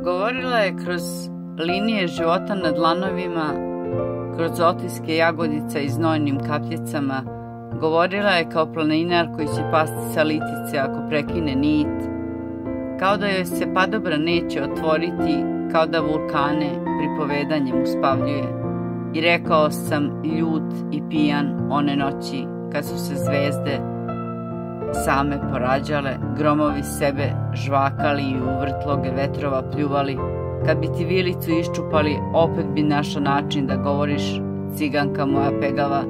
Govorila je kroz linije života na dlanovima, kroz otiske jagodica i znojnim kapljicama. Govorila je kao planinar koji će pasti sa litice ako prekine nit. Kao da joj se padobran neće otvoriti, kao da vulkane pripovedanjem uspavljuje. I rekao sam ljut i pijan one noći kad su se zvezde same porađale, gromovi sebe žvakali i u vrtloge vetrova pljuvali. Kad bi ti vilicu iščupali, opet bi našla način da govoriš, ciganka moja pegava.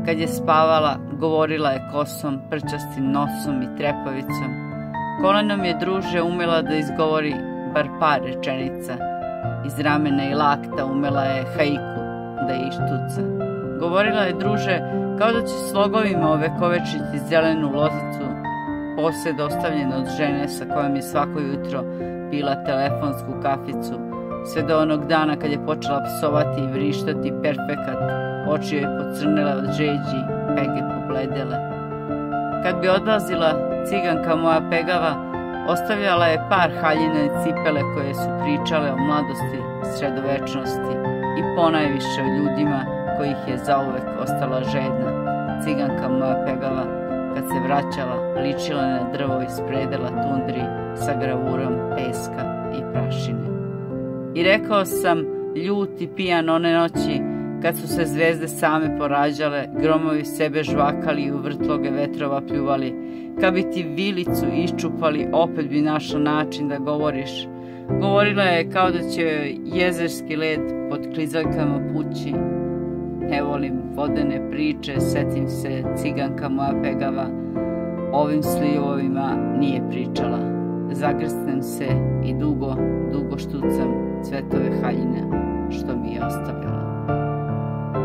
Kad je spavala, govorila je kosom, prčastim nosom i trepavicom. Kolenom je, druže, umela da izgovori bar par rečenica. Iz ramena i lakta umela je haiku da ištuca. Govorila je, druže, kao da će slogovima ovekovečiti zelenu lozicu, posed ostavljen od žene sa kojom je svako jutro pila telefonsku kaficu, sve do onog dana kad je počela psovati i vrištati perfekat, oči joj pocrnele od žeđi, pege pobledele. Kad bi odlazila, ciganka moja pegava ostavljala je par haljine cipele koje su pričale o mladosti, sredovečnosti i ponajviše o ljudima kojih je zauvek ostala žedna. Ciganka moja pegava, kad se vraćala, ličila na drvo iz predela tundri sa gravurom peska i prašine. I rekao sam ljut i pijan one noći kad su se zvezde same porađale, gromovi sebe žvakali i u vrtloge vetrova pljuvali. Kad bi ti vilicu iščupali, opet bi našla način da govoriš. Govorila je kao da će jezerski led pod klizaljkama pući. Ne volim vodene priče, setim se, ciganka moja pegava ovim slivovima nije pričala. Zagrsnem se i dugo, dugo štucam cvetove haljine.